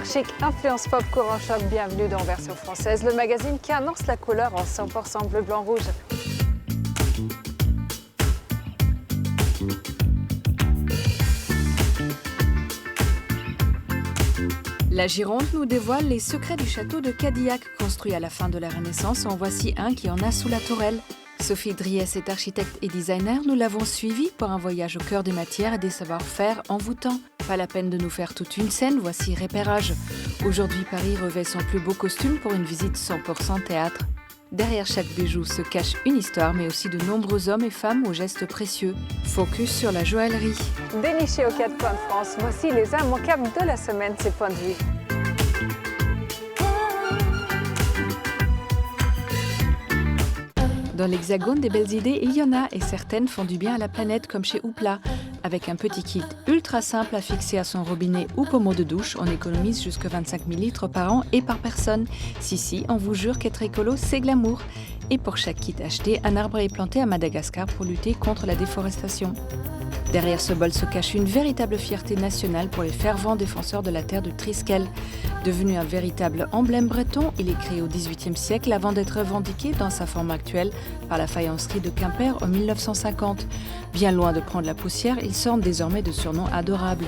Couleur chic, influence pop, courant choc, bienvenue dans Version française, le magazine qui annonce la couleur en 100% bleu, blanc, rouge. La Gironde nous dévoile les secrets du château de Cadillac, construit à la fin de la Renaissance. En voici un qui en a sous la tourelle. Sophie Driès est architecte et designer. Nous l'avons suivie pour un voyage au cœur des matières et des savoir-faire envoûtants. Pas la peine de nous faire toute une scène, voici Repérage. Aujourd'hui, Paris revêt son plus beau costume pour une visite 100% théâtre. Derrière chaque bijou se cache une histoire, mais aussi de nombreux hommes et femmes aux gestes précieux. Focus sur la joaillerie. Déniché aux 4 coins de France, voici les immanquables de la semaine, ces points de vue. Dans l'Hexagone, des belles idées, il y en a, et certaines font du bien à la planète, comme chez Hoopla. Avec un petit kit ultra simple à fixer à son robinet ou pommeau de douche, on économise jusqu'à 25 000 litres par an et par personne. Si, on vous jure qu'être écolo, c'est glamour. Et pour chaque kit acheté, un arbre est planté à Madagascar pour lutter contre la déforestation. Derrière ce bol se cache une véritable fierté nationale pour les fervents défenseurs de la terre de Triskel. Devenu un véritable emblème breton, il est créé au XVIIIe siècle avant d'être revendiqué dans sa forme actuelle par la faïencerie de Quimper en 1950. Bien loin de prendre la poussière, il s'orne désormais de surnoms adorables.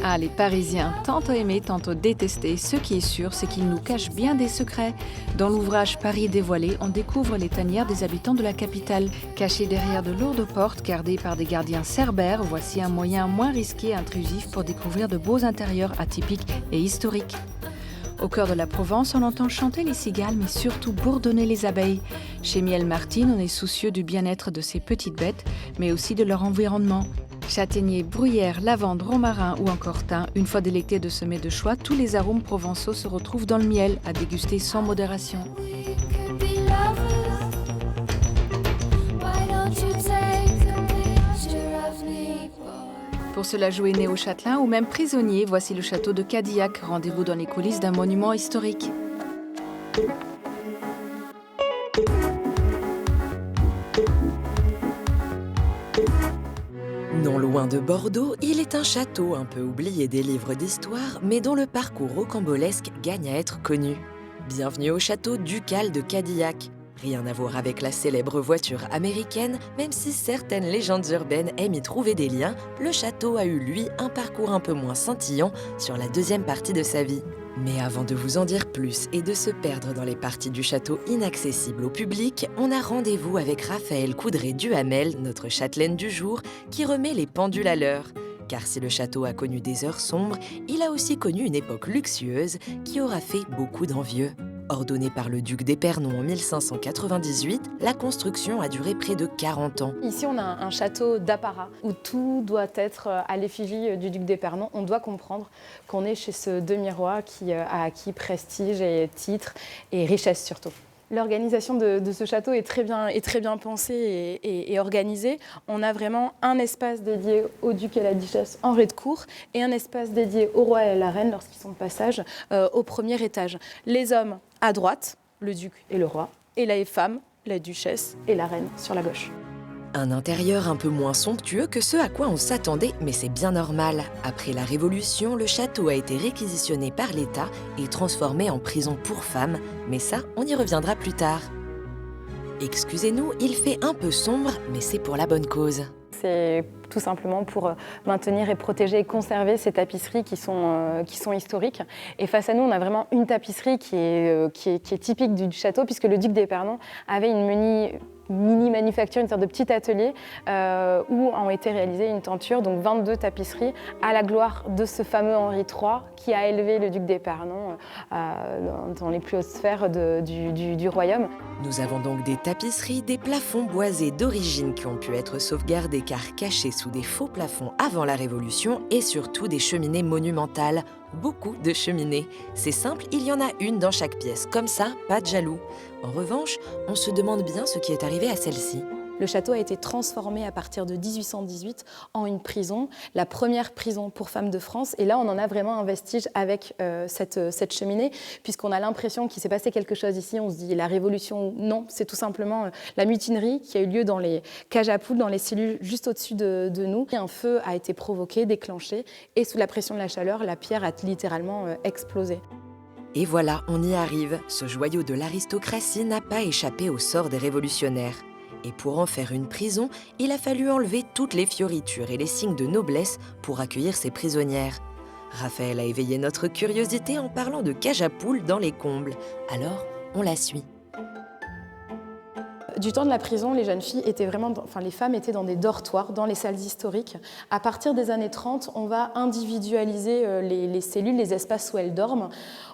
Ah, les Parisiens, tantôt aimés, tantôt détestés, ce qui est sûr, c'est qu'ils nous cachent bien des secrets. Dans l'ouvrage Paris dévoilé, on découvre les tanières des habitants de la capitale. Cachées derrière de lourdes portes, gardées par des gardiens cerbères, voici un moyen moins risqué et intrusif pour découvrir de beaux intérieurs atypiques et historiques. Au cœur de la Provence, on entend chanter les cigales, mais surtout bourdonner les abeilles. Chez Miel Martine, on est soucieux du bien-être de ces petites bêtes, mais aussi de leur environnement. Châtaignier, bruyère, lavande, romarin ou encore thym, une fois délectés de ce mets de choix, tous les arômes provençaux se retrouvent dans le miel, à déguster sans modération. Pour cela, jouer néo-châtelain ou même prisonnier, voici le château de Cadillac. Rendez-vous dans les coulisses d'un monument historique. Non loin de Bordeaux, il est un château un peu oublié des livres d'histoire, mais dont le parcours rocambolesque gagne à être connu. Bienvenue au château ducal de Cadillac. Rien à voir avec la célèbre voiture américaine, même si certaines légendes urbaines aiment y trouver des liens, le château a eu, lui, un parcours un peu moins scintillant sur la deuxième partie de sa vie. Mais avant de vous en dire plus et de se perdre dans les parties du château inaccessibles au public, on a rendez-vous avec Raphaël Coudray-Duhamel, notre châtelaine du jour, qui remet les pendules à l'heure. Car si le château a connu des heures sombres, il a aussi connu une époque luxueuse qui aura fait beaucoup d'envieux. Ordonnée par le duc d'Épernon en 1598, la construction a duré près de 40 ans. Ici, on a un château d'apparat où tout doit être à l'effigie du duc d'Épernon. On doit comprendre qu'on est chez ce demi-roi qui a acquis prestige et titre et richesse surtout. L'organisation de ce château est très bien pensée et organisée. On a vraiment un espace dédié au duc et à la duchesse en rez-de-cour et un espace dédié au roi et à la reine lorsqu'ils sont de passage au premier étage. Les hommes à droite, le duc et le roi, et les femmes, la duchesse et la reine sur la gauche. Un intérieur un peu moins somptueux que ce à quoi on s'attendait, mais c'est bien normal. Après la Révolution, le château a été réquisitionné par l'État et transformé en prison pour femmes, mais ça, on y reviendra plus tard. Excusez-nous, il fait un peu sombre, mais c'est pour la bonne cause. C'est tout simplement pour maintenir et protéger et conserver ces tapisseries qui sont historiques. Et face à nous, on a vraiment une tapisserie qui est typique du château, puisque le duc d'Épernon avait une mini-manufacture, une sorte de petit atelier où ont été réalisées une tenture, donc 22 tapisseries, à la gloire de ce fameux Henri III qui a élevé le duc d'Épernon dans les plus hautes sphères du royaume. Nous avons donc des tapisseries, des plafonds boisés d'origine qui ont pu être sauvegardés car cachés sous des faux plafonds avant la Révolution et surtout des cheminées monumentales. Beaucoup de cheminées. C'est simple, il y en a une dans chaque pièce. Comme ça, pas de jaloux. En revanche, on se demande bien ce qui est arrivé à celle-ci. Le château a été transformé à partir de 1818 en une prison, la première prison pour femmes de France. Et là, on en a vraiment un vestige avec cette cheminée, puisqu'on a l'impression qu'il s'est passé quelque chose ici. On se dit la révolution, non, c'est tout simplement la mutinerie qui a eu lieu dans les cages à poules, dans les cellules juste au-dessus de nous. Un feu a été provoqué, déclenché, et sous la pression de la chaleur, la pierre a littéralement explosé. Et voilà, on y arrive. Ce joyau de l'aristocratie n'a pas échappé au sort des révolutionnaires. Et pour en faire une prison, il a fallu enlever toutes les fioritures et les signes de noblesse pour accueillir ces prisonnières. Raphaël a éveillé notre curiosité en parlant de cage à poules dans les combles. Alors, on la suit. Du temps de la prison, les jeunes filles étaient vraiment, les femmes étaient dans des dortoirs, dans les salles historiques. À partir des années 30, on va individualiser les cellules, les espaces où elles dorment.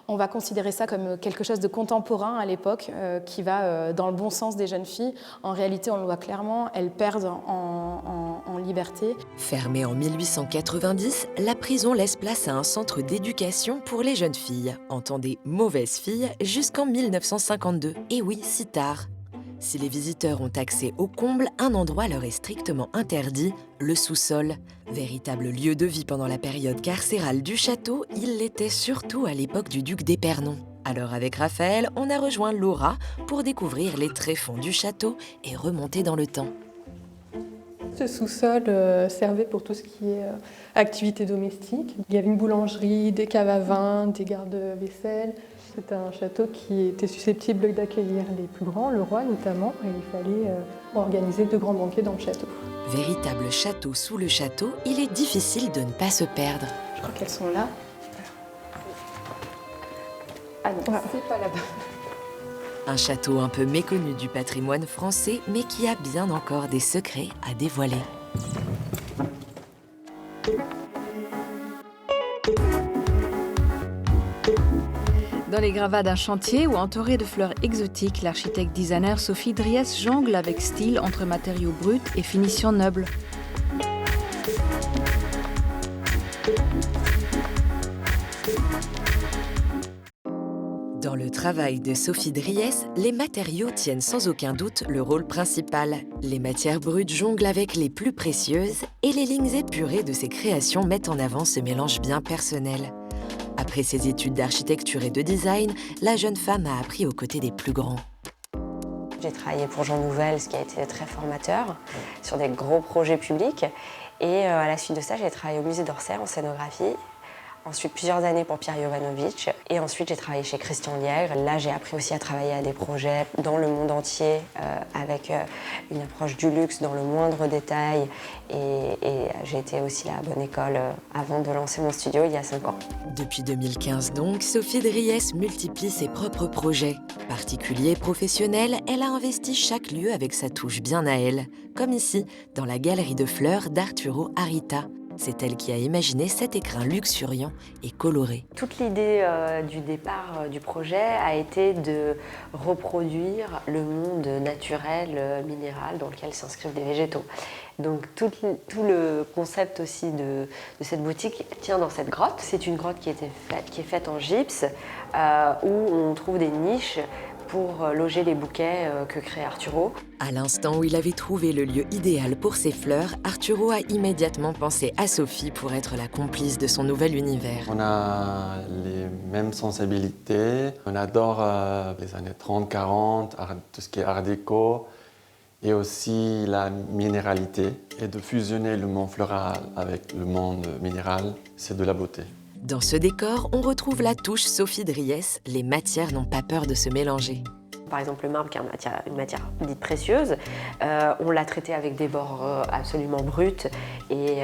On va considérer ça comme quelque chose de contemporain à l'époque, qui va dans le bon sens des jeunes filles. En réalité, on le voit clairement, elles perdent en liberté. Fermée en 1890, la prison laisse place à un centre d'éducation pour les jeunes filles. Entendez, mauvaises filles, jusqu'en 1952. Et oui, si tard. Si les visiteurs ont accès au comble, un endroit leur est strictement interdit, le sous-sol. Véritable lieu de vie pendant la période carcérale du château, il l'était surtout à l'époque du duc d'Épernon. Alors avec Raphaël, on a rejoint Laura pour découvrir les tréfonds du château et remonter dans le temps. Ce sous-sol servait pour tout ce qui est activité domestique. Il y avait une boulangerie, des caves à vin, des gardes-vaisselle. C'était un château qui était susceptible d'accueillir les plus grands, le roi notamment, et il fallait organiser de grands banquets dans le château. Véritable château sous le château, il est difficile de ne pas se perdre. Je crois qu'elles sont là. Ah non, c'est pas là-bas. Un château un peu méconnu du patrimoine français, mais qui a bien encore des secrets à dévoiler. Dans les gravats d'un chantier ou entouré de fleurs exotiques, l'architecte designer Sophie Dries jongle avec style entre matériaux bruts et finitions nobles. Dans le travail de Sophie Dries, les matériaux tiennent sans aucun doute le rôle principal. Les matières brutes jonglent avec les plus précieuses et les lignes épurées de ses créations mettent en avant ce mélange bien personnel. Après ses études d'architecture et de design, la jeune femme a appris aux côtés des plus grands. J'ai travaillé pour Jean Nouvel, ce qui a été très formateur, sur des gros projets publics. Et à la suite de ça, j'ai travaillé au musée d'Orsay en scénographie. Ensuite, plusieurs années pour Pierre Jovanovic. Et ensuite, j'ai travaillé chez Christian Liègre. Là, j'ai appris aussi à travailler à des projets dans le monde entier, avec une approche du luxe dans le moindre détail. Et j'ai été aussi à la bonne école avant de lancer mon studio il y a 5 ans. Depuis 2015 donc, Sophie Dries multiplie ses propres projets. Particulier, professionnel, elle a investi chaque lieu avec sa touche bien à elle. Comme ici, dans la galerie de fleurs d'Arturo Arita. C'est elle qui a imaginé cet écrin luxuriant et coloré. Toute l'idée du départ du projet a été de reproduire le monde naturel, minéral, dans lequel s'inscrivent des végétaux. Donc tout le concept aussi de cette boutique tient dans cette grotte. C'est une grotte qui est faite en gypse, où on trouve des niches pour loger les bouquets que crée Arturo. À l'instant où il avait trouvé le lieu idéal pour ses fleurs, Arturo a immédiatement pensé à Sophie pour être la complice de son nouvel univers. On a les mêmes sensibilités. On adore les années 30-40, tout ce qui est art déco, et aussi la minéralité. Et de fusionner le monde floral avec le monde minéral, c'est de la beauté. Dans ce décor, on retrouve la touche Sophie Dries. Les matières n'ont pas peur de se mélanger. Par exemple, le marbre, qui est une matière dite précieuse, on l'a traité avec des bords absolument bruts. Et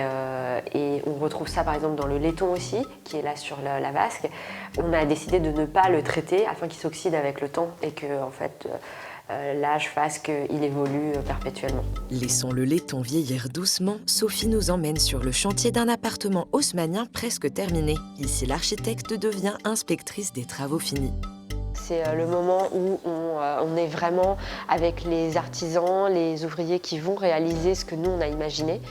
on retrouve ça, par exemple, dans le laiton aussi, qui est là sur la vasque. On a décidé de ne pas le traiter afin qu'il s'oxyde avec le temps et que, en fait, l'âge fasse qu'il évolue perpétuellement. Laissons le laiton vieillir doucement, Sophie nous emmène sur le chantier d'un appartement haussmannien presque terminé. Ici, l'architecte devient inspectrice des travaux finis. C'est le moment où on est vraiment avec les artisans, les ouvriers qui vont réaliser ce que nous on a imaginé.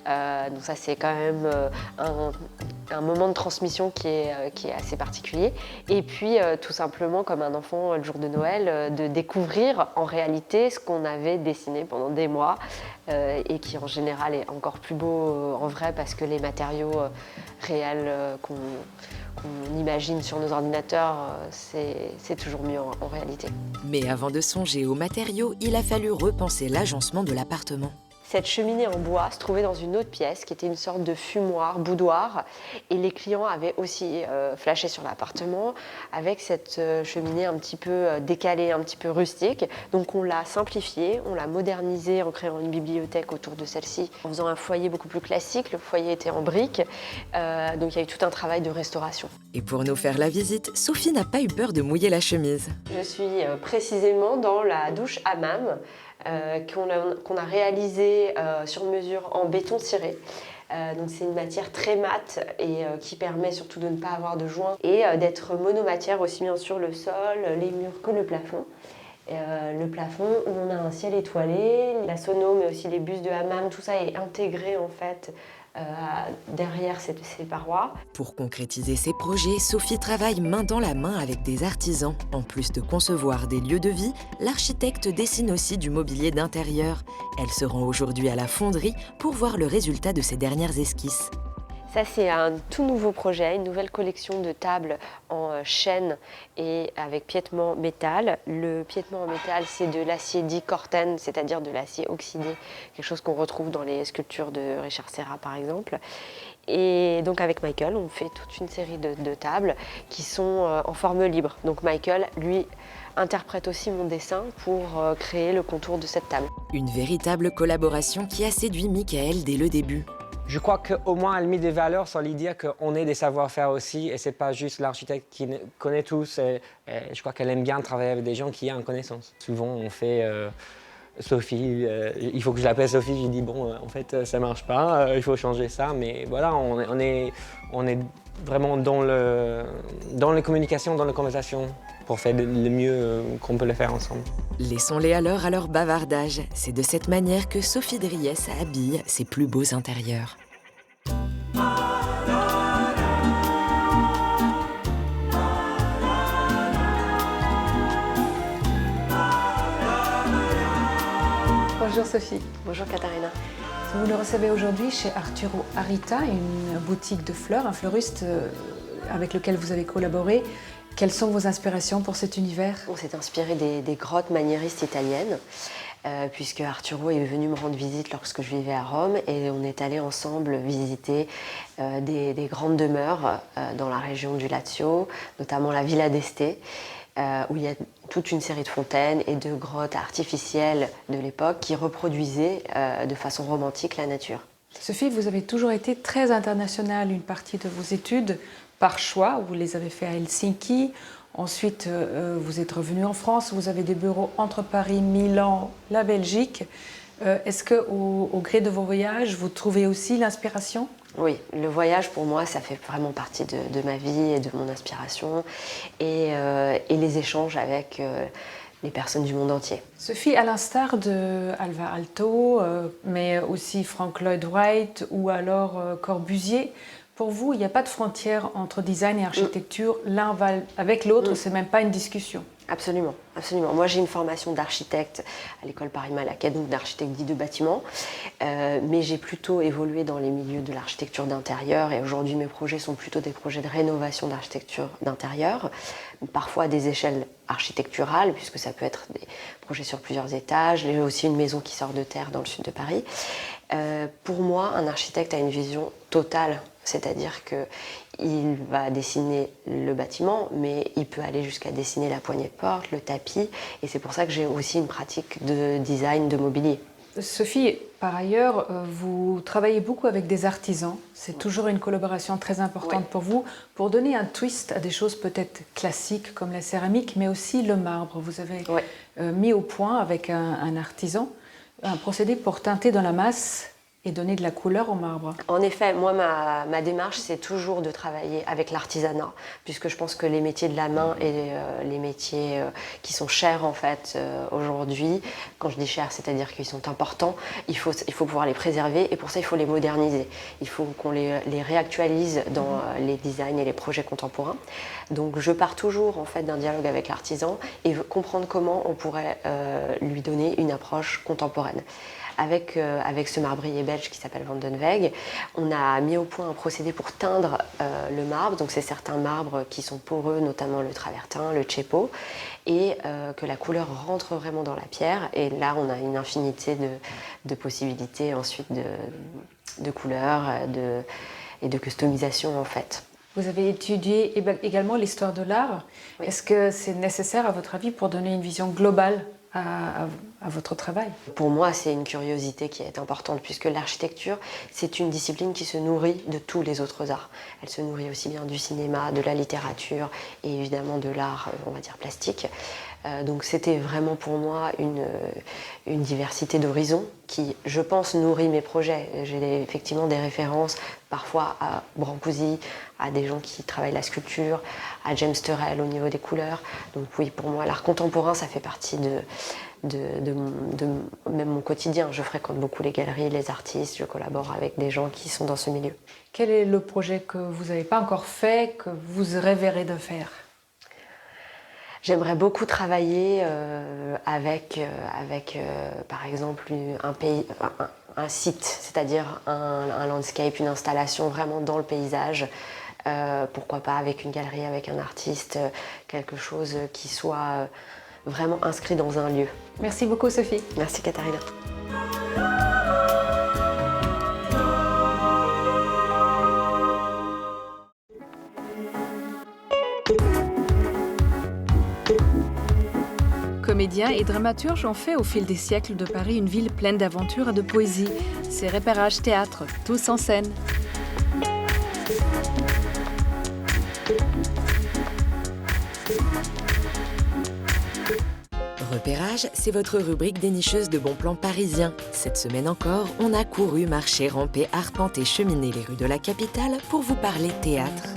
Donc ça, c'est quand même un moment de transmission qui est assez particulier. Et puis, tout simplement, comme un enfant le jour de Noël, de découvrir en réalité ce qu'on avait dessiné pendant des mois et qui, en général, est encore plus beau en vrai parce que les matériaux réels qu'on imagine sur nos ordinateurs, c'est toujours mieux en réalité. Mais avant de songer aux matériaux, il a fallu repenser l'agencement de l'appartement. Cette cheminée en bois se trouvait dans une autre pièce qui était une sorte de fumoir, boudoir. Et les clients avaient aussi flashé sur l'appartement avec cette cheminée un petit peu décalée, un petit peu rustique. Donc on l'a simplifiée, on l'a modernisée en créant une bibliothèque autour de celle-ci, en faisant un foyer beaucoup plus classique. Le foyer était en briques, donc il y a eu tout un travail de restauration. Et pour nous faire la visite, Sophie n'a pas eu peur de mouiller la chemise. Je suis précisément dans la douche hammam qu'on a réalisée sur mesure en béton ciré. Donc c'est une matière très mate et qui permet surtout de ne pas avoir de joints et d'être monomatière aussi bien sur le sol, les murs que le plafond. Le plafond où on a un ciel étoilé, la sono mais aussi les bus de hammam, tout ça est intégré en fait derrière ces parois. Pour concrétiser ses projets, Sophie travaille main dans la main avec des artisans. En plus de concevoir des lieux de vie, l'architecte dessine aussi du mobilier d'intérieur. Elle se rend aujourd'hui à la fonderie pour voir le résultat de ses dernières esquisses. Ça, c'est un tout nouveau projet, une nouvelle collection de tables en chêne et avec piétement métal. Le piétement en métal, c'est de l'acier dit Corten, c'est-à-dire de l'acier oxydé, quelque chose qu'on retrouve dans les sculptures de Richard Serra, par exemple. Et donc avec Michael, on fait toute une série de tables qui sont en forme libre. Donc Michael, lui, interprète aussi mon dessin pour créer le contour de cette table. Une véritable collaboration qui a séduit Michael dès le début. Je crois qu'au moins elle met des valeurs sur l'idée qu'on ait des savoir-faire aussi et c'est pas juste l'architecte qui connaît tous. Et je crois qu'elle aime bien travailler avec des gens qui ont une connaissance. Souvent on fait Sophie, il faut que je l'appelle Sophie, je dis bon en fait ça marche pas, il faut changer ça, mais voilà on est vraiment dans les communications, dans les conversations pour faire le mieux qu'on peut le faire ensemble. Laissons-les alors à leur bavardage. C'est de cette manière que Sophie Driès habille ses plus beaux intérieurs. Bonjour Sophie. Bonjour Katharina. Vous nous recevez aujourd'hui chez Arturo Arita, une boutique de fleurs, un fleuriste avec lequel vous avez collaboré. Quelles sont vos inspirations pour cet univers ? On s'est inspiré des grottes maniéristes italiennes, puisque Arturo est venu me rendre visite lorsque je vivais à Rome et on est allé ensemble visiter des grandes demeures dans la région du Lazio, notamment la Villa d'Este, où il y a toute une série de fontaines et de grottes artificielles de l'époque qui reproduisaient de façon romantique la nature. Sophie, vous avez toujours été très internationale. Une partie de vos études, par choix, vous les avez fait à Helsinki. Ensuite, vous êtes revenu en France. Vous avez des bureaux entre Paris, Milan, la Belgique. Est-ce qu'au gré de vos voyages, vous trouvez aussi l'inspiration ? Oui, le voyage pour moi, ça fait vraiment partie de ma vie et de mon inspiration. Et les échanges avec les personnes du monde entier. Sophie, à l'instar de Alvar Aalto, mais aussi Frank Lloyd Wright ou alors Corbusier, pour vous, il n'y a pas de frontière entre design et architecture. L'un va avec l'autre, c'est même pas une discussion. Absolument, absolument. Moi, j'ai une formation d'architecte à l'école Paris-Malaquais, donc d'architecte dit de bâtiment, mais j'ai plutôt évolué dans les milieux de l'architecture d'intérieur et aujourd'hui, mes projets sont plutôt des projets de rénovation d'architecture d'intérieur, parfois à des échelles architecturales, puisque ça peut être des projets sur plusieurs étages, j'ai aussi une maison qui sort de terre dans le sud de Paris. Pour moi, un architecte a une vision totale, c'est-à-dire qu'il va dessiner le bâtiment, mais il peut aller jusqu'à dessiner la poignée de porte, le tapis, et c'est pour ça que j'ai aussi une pratique de design de mobilier. Sophie, par ailleurs, vous travaillez beaucoup avec des artisans. C'est toujours une collaboration très importante pour vous, pour donner un twist à des choses peut-être classiques comme la céramique, mais aussi le marbre. Vous avez mis au point avec un artisan un procédé pour teinter dans la masse et donner de la couleur au marbre. En effet, moi, ma démarche, c'est toujours de travailler avec l'artisanat, puisque je pense que les métiers de la main et les métiers qui sont chers, en fait, aujourd'hui, quand je dis chers, c'est-à-dire qu'ils sont importants, il faut pouvoir les préserver, et pour ça, il faut les moderniser. Il faut qu'on les réactualise dans les designs et les projets contemporains. Donc, je pars toujours, en fait, d'un dialogue avec l'artisan et comprendre comment on pourrait lui donner une approche contemporaine. Avec ce marbrier belge qui s'appelle Van den Weg, on a mis au point un procédé pour teindre le marbre. Donc c'est certains marbres qui sont poreux, notamment le travertin, le tchepo, et que la couleur rentre vraiment dans la pierre. Et là, on a une infinité de possibilités ensuite de couleurs et de customisation en fait. Vous avez étudié également l'histoire de l'art. Oui. Est-ce que c'est nécessaire, à votre avis, pour donner une vision globale à votre travail? Pour moi, c'est une curiosité qui est importante puisque l'architecture, c'est une discipline qui se nourrit de tous les autres arts. Elle se nourrit aussi bien du cinéma, de la littérature et évidemment de l'art, on va dire, plastique. Donc c'était vraiment pour moi une diversité d'horizons qui, je pense, nourrit mes projets. J'ai effectivement des références parfois à Brancusi, à des gens qui travaillent la sculpture, à James Turrell au niveau des couleurs. Donc oui, pour moi, l'art contemporain, ça fait partie de même mon quotidien. Je fréquente beaucoup les galeries, les artistes, je collabore avec des gens qui sont dans ce milieu. Quel est le projet que vous n'avez pas encore fait, que vous rêverez de faire? J'aimerais beaucoup travailler avec par exemple, un site, c'est-à-dire un landscape, une installation vraiment dans le paysage. Pourquoi pas avec une galerie, avec un artiste, quelque chose qui soit vraiment inscrit dans un lieu. Merci beaucoup, Sophie. Merci, Katharina. Comédiens et dramaturges ont fait au fil des siècles de Paris une ville pleine d'aventures et de poésie. C'est Repérage Théâtre, tous en scène. Repérage, c'est votre rubrique dénicheuse de bons plans parisiens. Cette semaine encore, on a couru, marché, rampé, arpenté, cheminé les rues de la capitale pour vous parler théâtre.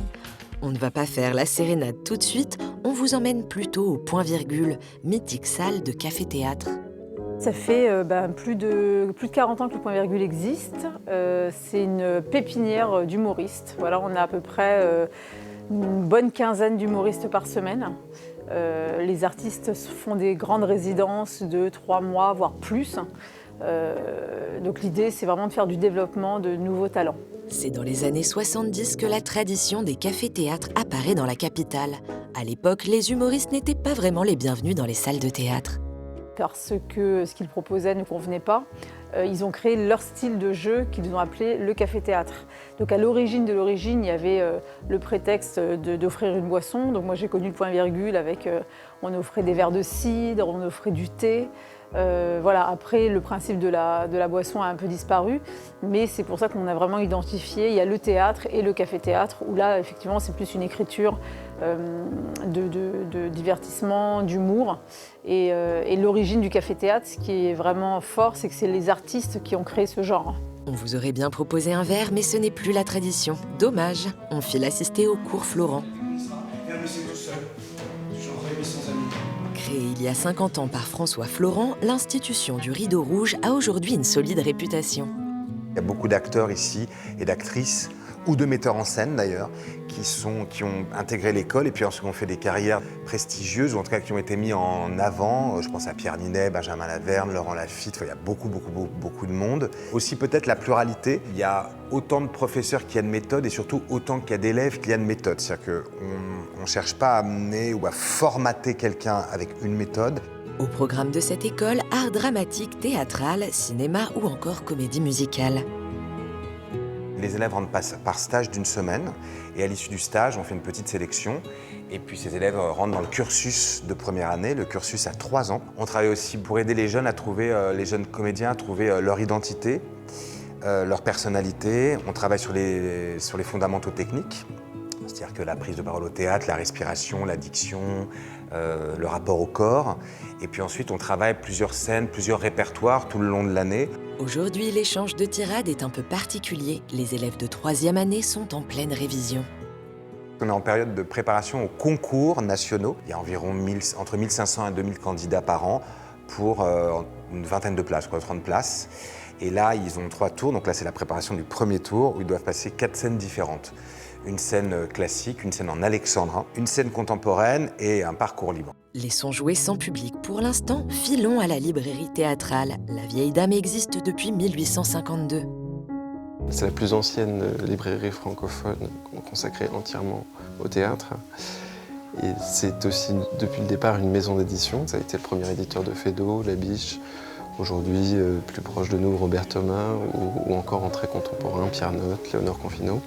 On ne va pas faire la sérénade tout de suite, on vous emmène plutôt au Point Virgule, mythique salle de café-théâtre. Ça fait plus de 40 ans que le Point Virgule existe. C'est une pépinière d'humoristes. Voilà, on a à peu près une bonne quinzaine d'humoristes par semaine. Les artistes font des grandes résidences de 3 mois, voire plus. Donc l'idée, c'est vraiment de faire du développement de nouveaux talents. C'est dans les années 70 que la tradition des cafés-théâtres apparaît dans la capitale. À l'époque, les humoristes n'étaient pas vraiment les bienvenus dans les salles de théâtre. Parce que ce qu'ils proposaient ne convenait pas, ils ont créé leur style de jeu qu'ils ont appelé le café-théâtre. Donc à l'origine de l'origine, il y avait le prétexte d'offrir une boisson. Donc moi j'ai connu le Point Virgule avec, on offrait des verres de cidre, on offrait du thé. Voilà. Après, le principe de la boisson a un peu disparu, mais c'est pour ça qu'on a vraiment identifié, il y a le théâtre et le café-théâtre, où là, effectivement, c'est plus une écriture de divertissement, d'humour. Et l'origine du café-théâtre, ce qui est vraiment fort, c'est que c'est les artistes qui ont créé ce genre. On vous aurait bien proposé un verre, mais ce n'est plus la tradition. Dommage, on file assister au cours Florent. Créé il y a 50 ans par François Florent, l'institution du Rideau Rouge a aujourd'hui une solide réputation. Il y a beaucoup d'acteurs ici et d'actrices, ou de metteurs en scène d'ailleurs, qui ont intégré l'école et puis ensuite ont fait des carrières prestigieuses, ou en tout cas qui ont été mis en avant. Je pense à Pierre Ninet, Benjamin Laverne, Laurent Lafitte, il y a beaucoup de monde. Aussi peut-être la pluralité. Il y a autant de professeurs qu'il y a de méthodes et surtout autant qu'il y a d'élèves qu'il y a de méthodes. C'est-à-dire qu'on ne cherche pas à amener ou à formater quelqu'un avec une méthode. Au programme de cette école, art dramatique, théâtral, cinéma ou encore comédie musicale. Les élèves rentrent par stage d'une semaine et à l'issue du stage, on fait une petite sélection et puis ces élèves rentrent dans le cursus de première année, le cursus à 3 ans. On travaille aussi pour aider les jeunes à trouver, les jeunes comédiens à trouver leur identité, leur personnalité. On travaille sur les fondamentaux techniques, C'est-à-dire que la prise de parole au théâtre, la respiration, la diction, le rapport au corps. Et puis ensuite, on travaille plusieurs scènes, plusieurs répertoires tout le long de l'année. Aujourd'hui, l'échange de tirades est un peu particulier. Les élèves de 3e année sont en pleine révision. On est en période de préparation aux concours nationaux. Il y a environ entre 1500 et 2000 candidats par an pour une vingtaine de places, 30 places. Et là, ils ont 3 tours. Donc là, c'est la préparation du premier tour où ils doivent passer 4 scènes différentes. Une scène classique, une scène en alexandrin, une scène contemporaine et un parcours libre. Laissons jouer sans public pour l'instant, filons à la librairie théâtrale. La vieille dame existe depuis 1852. C'est la plus ancienne librairie francophone consacrée entièrement au théâtre. Et c'est aussi depuis le départ une maison d'édition. Ça a été le premier éditeur de Feydeau, La Biche. Aujourd'hui, plus proche de nous, Robert Thomas, ou encore en très contemporain, Pierre Notte, Léonore Confineau.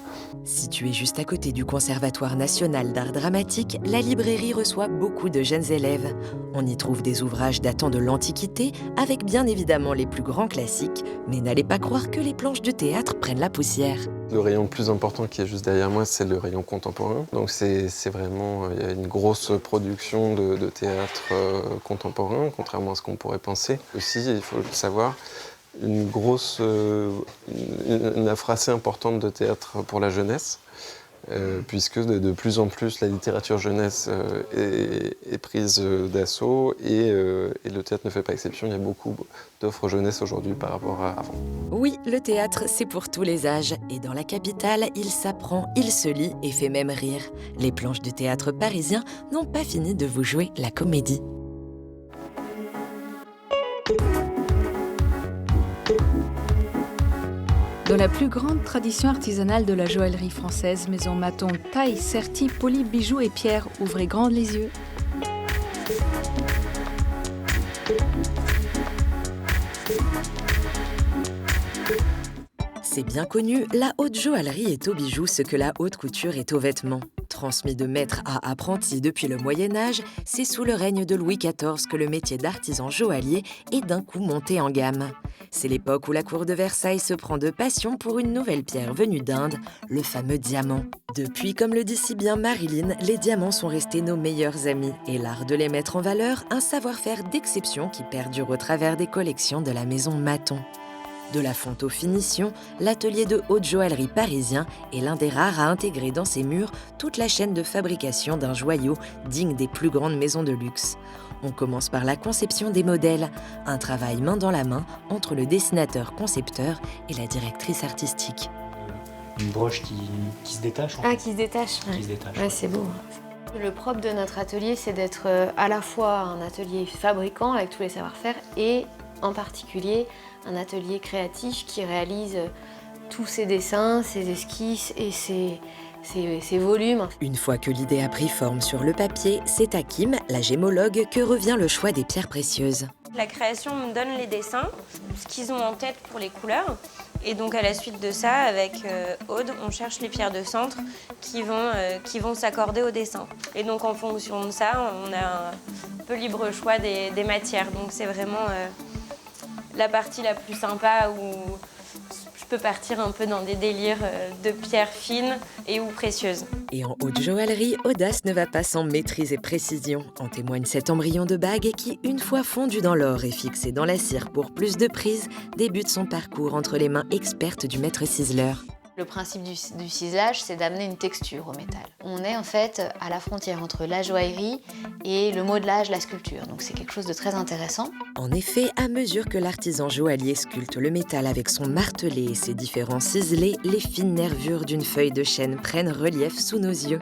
Située juste à côté du Conservatoire national d'art dramatique, la librairie reçoit beaucoup de jeunes élèves. On y trouve des ouvrages datant de l'Antiquité, avec bien évidemment les plus grands classiques, mais n'allez pas croire que les planches de théâtre prennent la poussière. Le rayon le plus important qui est juste derrière moi, c'est le rayon contemporain. Donc c'est vraiment, il y a une grosse production de théâtre contemporain, contrairement à ce qu'on pourrait penser. Aussi, il faut le savoir, une offre assez importante de théâtre pour la jeunesse, puisque de plus en plus la littérature jeunesse est prise d'assaut et le théâtre ne fait pas exception. Il y a beaucoup d'offres jeunesse aujourd'hui par rapport à avant. Oui, le théâtre, c'est pour tous les âges. Et dans la capitale, il s'apprend, il se lit et fait même rire. Les planches de théâtre parisiens n'ont pas fini de vous jouer la comédie. Dans la plus grande tradition artisanale de la joaillerie française, Maison Maton taille, sertit, polit bijoux et pierres. Ouvrez grand les yeux. C'est bien connu, la haute joaillerie est aux bijoux ce que la haute couture est aux vêtements. Transmis de maître à apprenti depuis le Moyen-Âge, c'est sous le règne de Louis XIV que le métier d'artisan joaillier est d'un coup monté en gamme. C'est l'époque où la cour de Versailles se prend de passion pour une nouvelle pierre venue d'Inde, le fameux diamant. Depuis, comme le dit si bien Marilyn, les diamants sont restés nos meilleurs amis et l'art de les mettre en valeur, un savoir-faire d'exception qui perdure au travers des collections de la Maison Maton. De la fonte aux finitions, l'atelier de haute joaillerie parisien est l'un des rares à intégrer dans ses murs toute la chaîne de fabrication d'un joyau digne des plus grandes maisons de luxe. On commence par la conception des modèles, un travail main dans la main entre le dessinateur-concepteur et la directrice artistique. Une broche qui se détache. Ah, qui se détache. Qui se détache. Ouais, c'est beau. Le propre de notre atelier, c'est d'être à la fois un atelier fabricant avec tous les savoir-faire et en particulier un atelier créatif qui réalise tous ses dessins, ses esquisses et ses volumes. Une fois que l'idée a pris forme sur le papier, c'est à Kim, la gémologue, que revient le choix des pierres précieuses. La création me donne les dessins, ce qu'ils ont en tête pour les couleurs. Et donc à la suite de ça, avec Aude, on cherche les pierres de centre qui vont s'accorder au dessin. Et donc en fonction de ça, on a un peu libre choix des matières. Donc c'est vraiment la partie la plus sympa où je peux partir un peu dans des délires de pierres fines et ou précieuses. Et en haute joaillerie, audace ne va pas sans maîtrise et précision. En témoigne cet embryon de bague qui, une fois fondu dans l'or et fixé dans la cire pour plus de prise, débute son parcours entre les mains expertes du maître ciseleur. Le principe du ciselage, c'est d'amener une texture au métal. On est en fait à la frontière entre la joaillerie et le modelage, la sculpture. Donc c'est quelque chose de très intéressant. En effet, à mesure que l'artisan joaillier sculpte le métal avec son martelé et ses différents ciselés, les fines nervures d'une feuille de chêne prennent relief sous nos yeux.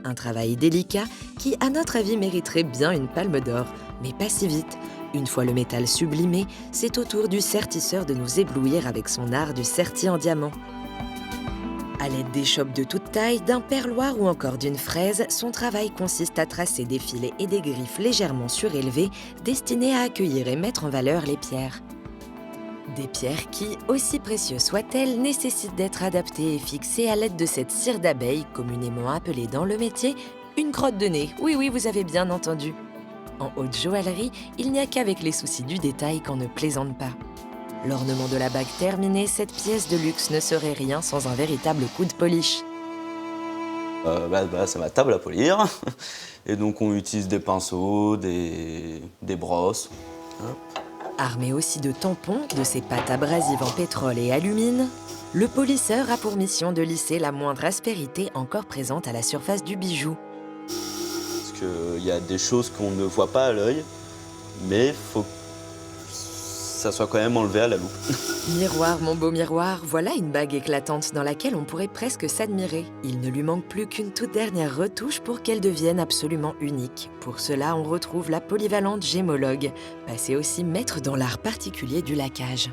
Un travail délicat qui, à notre avis, mériterait bien une palme d'or, mais pas si vite. Une fois le métal sublimé, c'est au tour du sertisseur de nous éblouir avec son art du serti en diamant. À l'aide d'échoppes de toute taille, d'un perloir ou encore d'une fraise, son travail consiste à tracer des filets et des griffes légèrement surélevés, destinés à accueillir et mettre en valeur les pierres. Des pierres qui, aussi précieuses soient-elles, nécessitent d'être adaptées et fixées à l'aide de cette cire d'abeille, communément appelée dans le métier une crotte de nez. Oui, oui, vous avez bien entendu. En haute joaillerie, il n'y a qu'avec les soucis du détail qu'on ne plaisante pas. L'ornement de la bague terminé, cette pièce de luxe ne serait rien sans un véritable coup de polish. C'est ma table à polir. Et donc on utilise des pinceaux, des brosses. Armé aussi de tampons, de ses pâtes abrasives en pétrole et alumine, le polisseur a pour mission de lisser la moindre aspérité encore présente à la surface du bijou. Parce qu'il y a des choses qu'on ne voit pas à l'œil, mais il faut que ça soit quand même enlevé à la loupe. Miroir, mon beau miroir, voilà une bague éclatante dans laquelle on pourrait presque s'admirer. Il ne lui manque plus qu'une toute dernière retouche pour qu'elle devienne absolument unique. Pour cela, on retrouve la polyvalente gémologue, passée aussi maître dans l'art particulier du laquage.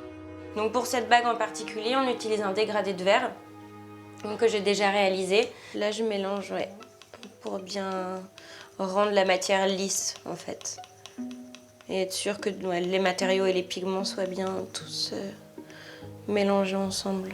Donc pour cette bague en particulier, on utilise un dégradé de verre que j'ai déjà réalisé. Là, je mélange pour bien rendre la matière lisse, en fait. Et être sûr que les matériaux et les pigments soient bien tous mélangés ensemble.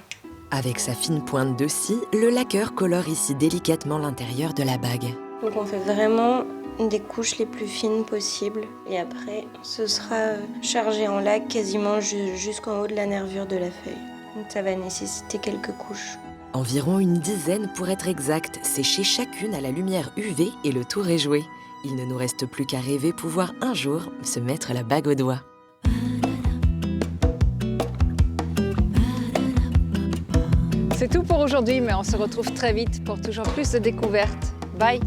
Avec sa fine pointe de scie, le laqueur colore ici délicatement l'intérieur de la bague. Donc on fait vraiment des couches les plus fines possibles. Et après, ce sera chargé en laque quasiment jusqu'en haut de la nervure de la feuille. Donc ça va nécessiter quelques couches. Environ une dizaine pour être exact, séchées chacune à la lumière UV et le tour est joué. Il ne nous reste plus qu'à rêver pouvoir un jour se mettre la bague au doigt. C'est tout pour aujourd'hui, mais on se retrouve très vite pour toujours plus de découvertes. Bye!